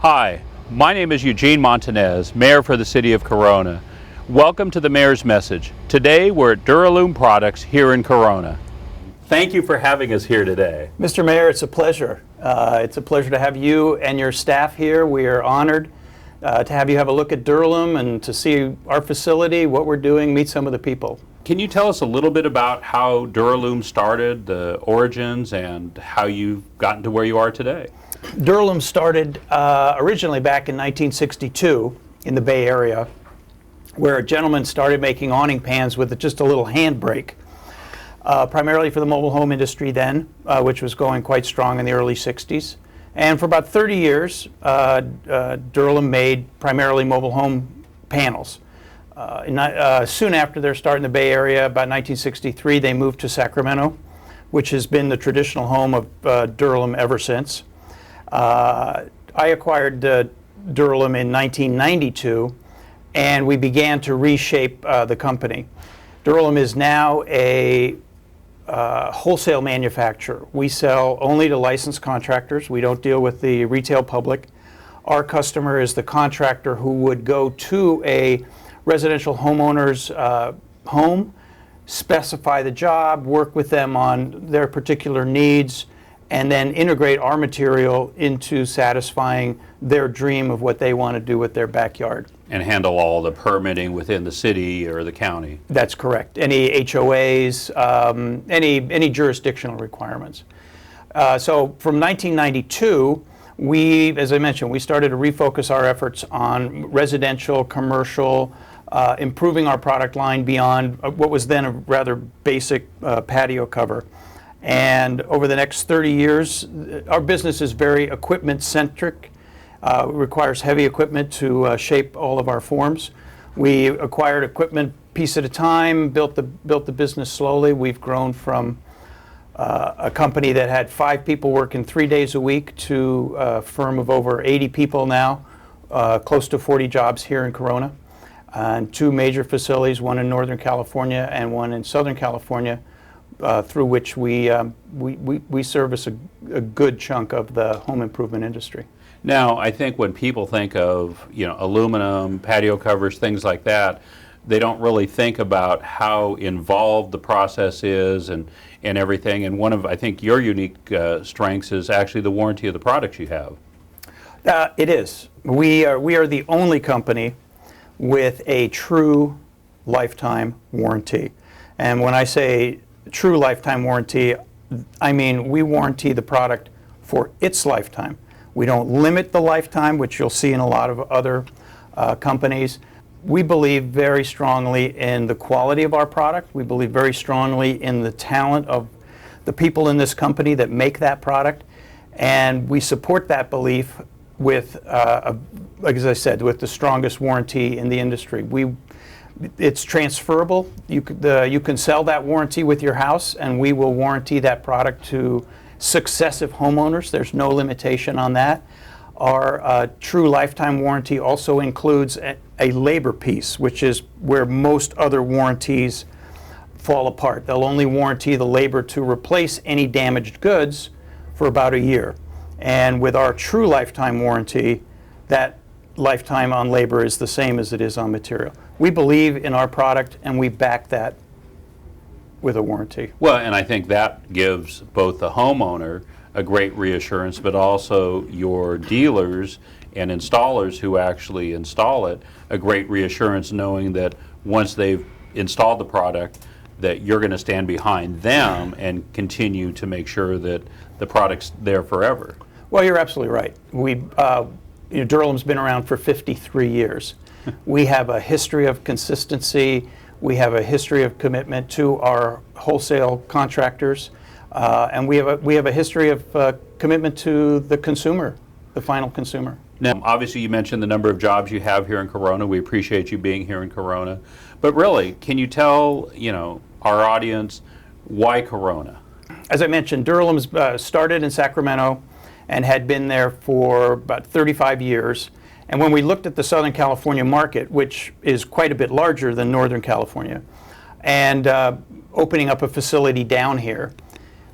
Hi, my name is Eugene Montanez, Mayor for the City of Corona. Welcome to the Mayor's Message. Today we're at Duralum Products here in Corona. Thank you for having us here today. Mr. Mayor, it's a pleasure. It's a pleasure to have you and your staff here. We are honored to have you have a look at Duralum and to see our facility, what we're doing, meet some of the people. Can you tell us a little bit about how Duralum started, the origins, and how you've gotten to where you are today? Duralum started originally back in 1962 in the Bay Area, where a gentleman started making awning pans with just a little handbrake, primarily for the mobile home industry then, which was going quite strong in the early 60s. And for about 30 years, Duralum made primarily mobile home panels. Soon after their start in the Bay Area, about 1963, they moved to Sacramento, which has been the traditional home of Duralum ever since. I acquired Duralum in 1992, and we began to reshape the company. Duralum is now a wholesale manufacturer. We sell only to licensed contractors. We don't deal with the retail public. Our customer is the contractor who would go to a residential homeowner's home, specify the job, work with them on their particular needs, and then integrate our material into satisfying their dream of what they want to do with their backyard. And handle all the permitting within the city or the county. That's correct. Any HOAs, any jurisdictional requirements. So from 1992, as I mentioned, we started to refocus our efforts on residential, commercial, improving our product line beyond what was then a rather basic patio cover. And over the next 30 years, our business is very equipment-centric. It requires heavy equipment to shape all of our forms. We acquired equipment piece at a time, built the business slowly. We've grown from a company that had 5 people working 3 days a week to a firm of over 80 people now, close to 40 jobs here in Corona, and 2 major facilities, one in Northern California and one in Southern California, through which we service a good chunk of the home improvement industry. Now, I think when people think of, aluminum, patio covers, things like that, they don't really think about how involved the process is and everything. And one of, I think, your unique strengths is actually the warranty of the products you have. It is. We are the only company with a true lifetime warranty. And when I say true lifetime warranty, I mean we warranty the product for its lifetime. We don't limit the lifetime, which you'll see in a lot of other companies. We believe very strongly in the quality of our product. We believe very strongly in the talent of the people in this company that make that product. And we support that belief with, like as I said, with the strongest warranty in the industry. It's transferable. You can sell that warranty with your house, and we will warranty that product to successive homeowners. There's no limitation on that. Our true lifetime warranty also includes a labor piece, which is where most other warranties fall apart. They'll only warranty the labor to replace any damaged goods for about a year. And with our true lifetime warranty, that lifetime on labor is the same as it is on material. We believe in our product, and we back that with a warranty. Well, and I think that gives both the homeowner a great reassurance, but also your dealers and installers who actually install it a great reassurance, knowing that once they've installed the product, that you're going to stand behind them and continue to make sure that the product's there forever. Well, you're absolutely right. Duralum's been around for 53 years. We have a history of consistency. We have a history of commitment to our wholesale contractors, and we have a history of commitment to the consumer, the final consumer. Now, obviously, you mentioned the number of jobs you have here in Corona. We appreciate you being here in Corona. But really, can you tell our audience why Corona? As I mentioned, Duralum's started in Sacramento and had been there for about 35 years. And when we looked at the Southern California market, which is quite a bit larger than Northern California, and opening up a facility down here,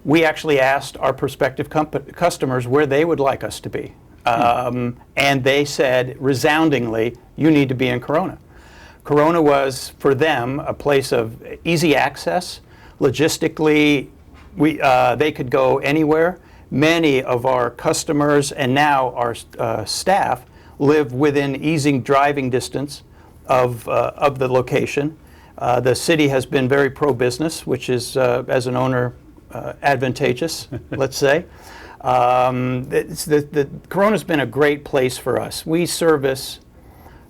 we actually asked our prospective customers where they would like us to be. And they said resoundingly, you need to be in Corona. Corona was, for them, a place of easy access. Logistically, they could go anywhere. Many of our customers and now our staff live within easy driving distance of the location. The city has been very pro-business, which is, as an owner, advantageous, let's say. Corona's been a great place for us. We service,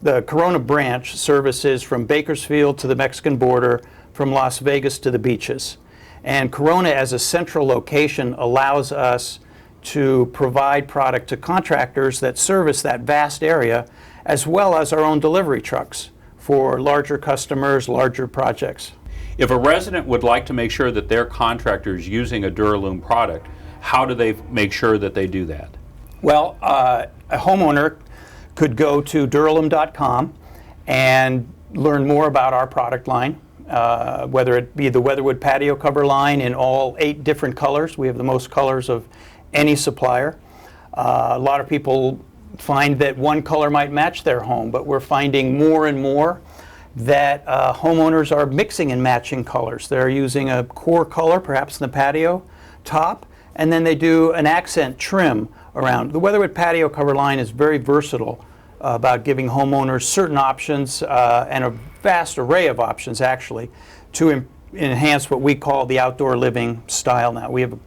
the Corona branch services from Bakersfield to the Mexican border, from Las Vegas to the beaches. And Corona as a central location allows us to provide product to contractors that service that vast area, as well as our own delivery trucks for larger customers, larger projects. If a resident would like to make sure that their contractor is using a Duralum product, how do they make sure that they do that? Well, a homeowner could go to Duralum.com and learn more about our product line, whether it be the Weatherwood patio cover line in all 8 different colors. We have the most colors of any supplier. A lot of people find that one color might match their home, but we're finding more and more that homeowners are mixing and matching colors. They're using a core color, perhaps in the patio top, and then they do an accent trim around. The Weatherwood patio cover line is very versatile about giving homeowners certain options and a vast array of options actually to enhance what we call the outdoor living style now. We have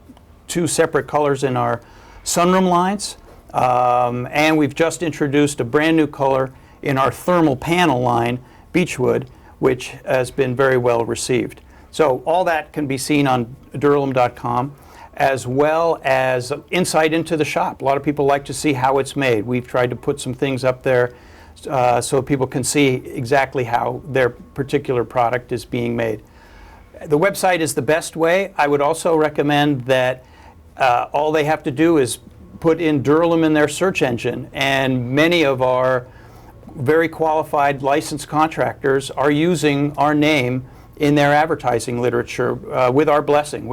2 separate colors in our sunroom lines, and we've just introduced a brand new color in our thermal panel line, Beechwood, which has been very well received. So all that can be seen on Duralum.com, as well as insight into the shop. A lot of people like to see how it's made. We've tried to put some things up there so people can see exactly how their particular product is being made. The website is the best way. I would also recommend that all they have to do is put in Duralum in their search engine, and many of our very qualified licensed contractors are using our name in their advertising literature with our blessing.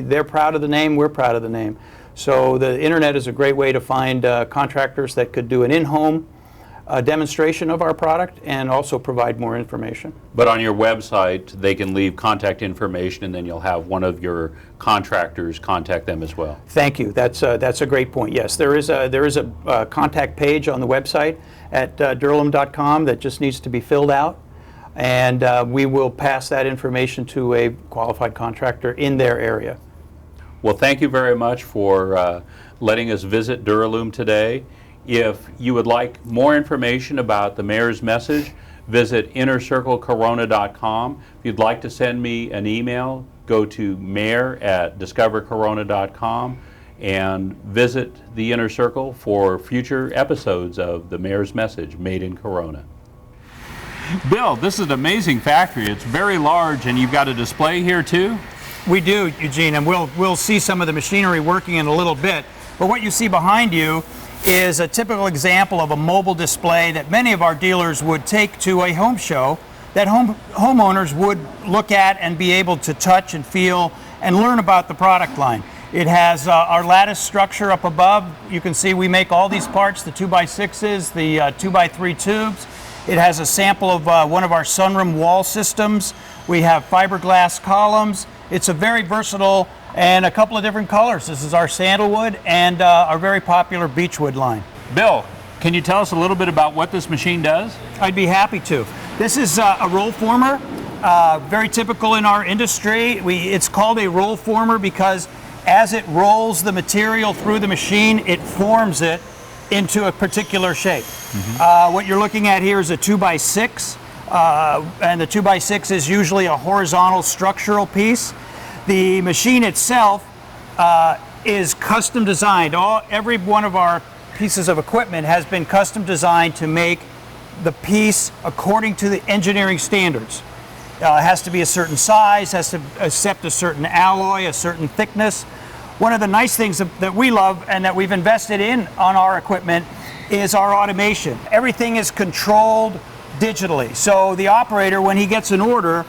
They're proud of the name, we're proud of the name. So the internet is a great way to find contractors that could do an in-home demonstration of our product and also provide more information. But on your website, they can leave contact information, and then you'll have one of your contractors contact them as well. Thank you. That's a great point. Yes, there is a contact page on the website at Duralum.com that just needs to be filled out, and we will pass that information to a qualified contractor in their area. Well, thank you very much for letting us visit Duralum today. If you would like more information about the Mayor's Message, visit innercirclecorona.com. If you'd like to send me an email, go to mayor@discovercorona.com and visit the Inner Circle for future episodes of the Mayor's Message made in Corona. Bill, this is an amazing factory. It's very large, and you've got a display here too? We do, Eugene, and we'll see some of the machinery working in a little bit. But what you see behind you is a typical example of a mobile display that many of our dealers would take to a home show that homeowners would look at and be able to touch and feel and learn about the product line. It has our lattice structure up above. You can see we make all these parts, the 2x6s, the 2x3 tubes. It has a sample of one of our sunroom wall systems. We have fiberglass columns. It's a very versatile and a couple of different colors. This is our sandalwood and our very popular beechwood line. Bill, can you tell us a little bit about what this machine does? I'd be happy to. This is a roll former, very typical in our industry. It's called a roll former because as it rolls the material through the machine, it forms it into a particular shape. What you're looking at here is a 2x6, and the 2x6 is usually a horizontal structural piece. The machine itself is custom designed. Every one of our pieces of equipment has been custom designed to make the piece according to the engineering standards. It has to be a certain size, has to accept a certain alloy, a certain thickness. One of the nice things that we love and that we've invested in on our equipment is our automation. Everything is controlled digitally. So the operator, when he gets an order,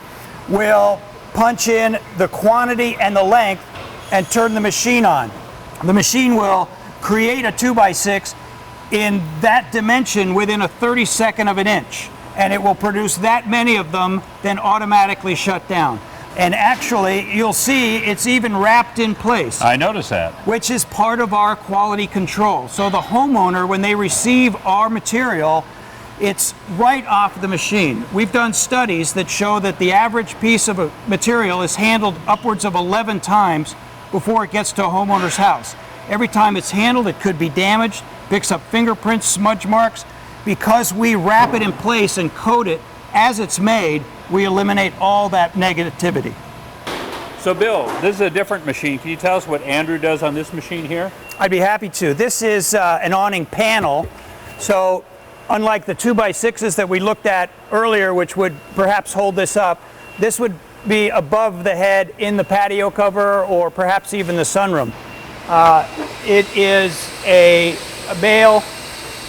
will punch in the quantity and the length and turn the machine on. The machine will create a 2x6 in that dimension within a 32nd of an inch. And it will produce that many of them, then automatically shut down. And actually, you'll see it's even wrapped in place. I noticed that. Which is part of our quality control. So the homeowner, when they receive our material, it's right off the machine. We've done studies that show that the average piece of material is handled upwards of 11 times before it gets to a homeowner's house. Every time it's handled, it could be damaged, picks up fingerprints, smudge marks. Because we wrap it in place and coat it as it's made, we eliminate all that negativity. So Bill, this is a different machine. Can you tell us what Andrew does on this machine here? I'd be happy to. This is an awning panel. So unlike the 2x6s that we looked at earlier, which would perhaps hold this up, this would be above the head in the patio cover or perhaps even the sunroom. It is a male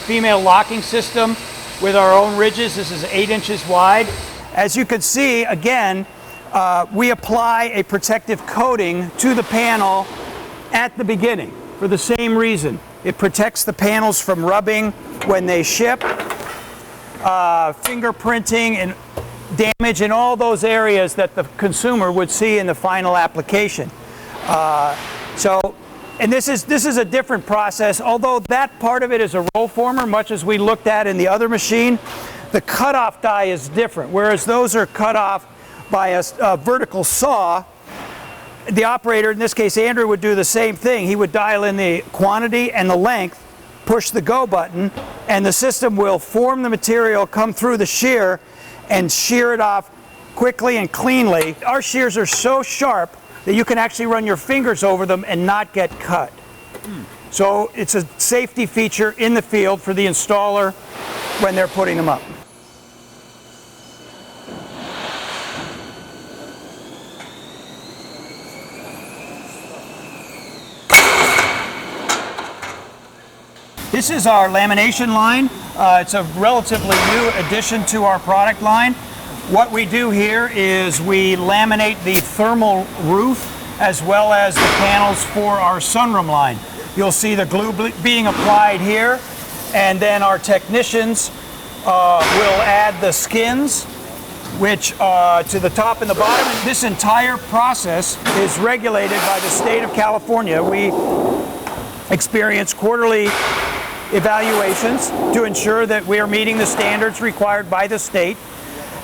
female locking system with our own ridges. This is 8 inches wide. As you can see, again, we apply a protective coating to the panel at the beginning for the same reason. It protects the panels from rubbing when they ship, fingerprinting and damage in all those areas that the consumer would see in the final application. And this is a different process. Although that part of it is a roll former, much as we looked at in the other machine, the cutoff die is different. Whereas those are cut off by a vertical saw, the operator, in this case Andrew, would do the same thing. He would dial in the quantity and the length, push the go button, and the system will form the material, come through the shear, and shear it off quickly and cleanly. Our shears are so sharp that you can actually run your fingers over them and not get cut. So it's a safety feature in the field for the installer when they're putting them up. This is our lamination line. It's a relatively new addition to our product line. What we do here is we laminate the thermal roof as well as the panels for our sunroom line. You'll see the glue being applied here, and then our technicians will add the skins, which to the top and the bottom. This entire process is regulated by the state of California. We experience quarterly evaluations to ensure that we are meeting the standards required by the state.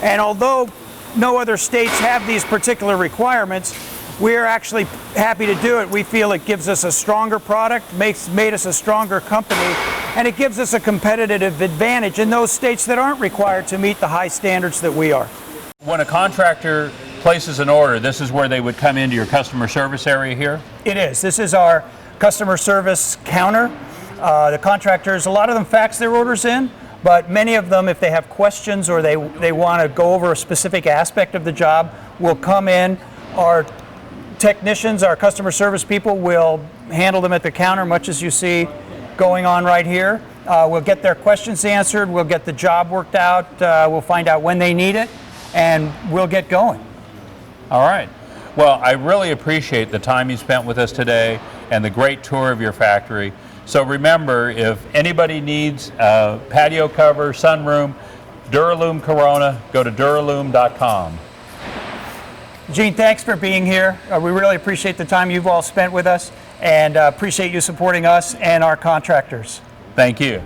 And although no other states have these particular requirements, we're actually happy to do it. We feel it gives us a stronger product, made us a stronger company, and it gives us a competitive advantage in those states that aren't required to meet the high standards that we are. When a contractor places an order, this is where they would come into your customer service area here? It is. This is our customer service counter. The contractors, a lot of them fax their orders in, but many of them, if they have questions or they want to go over a specific aspect of the job, will come in. Our technicians, our customer service people, will handle them at the counter, much as you see going on right here. We'll get their questions answered, we'll get the job worked out, we'll find out when they need it, and we'll get going. All right. Well, I really appreciate the time you spent with us today and the great tour of your factory. So remember, if anybody needs a patio cover, sunroom, Duralum Corona, go to Duralum.com. Gene, thanks for being here. We really appreciate the time you've all spent with us, and appreciate you supporting us and our contractors. Thank you.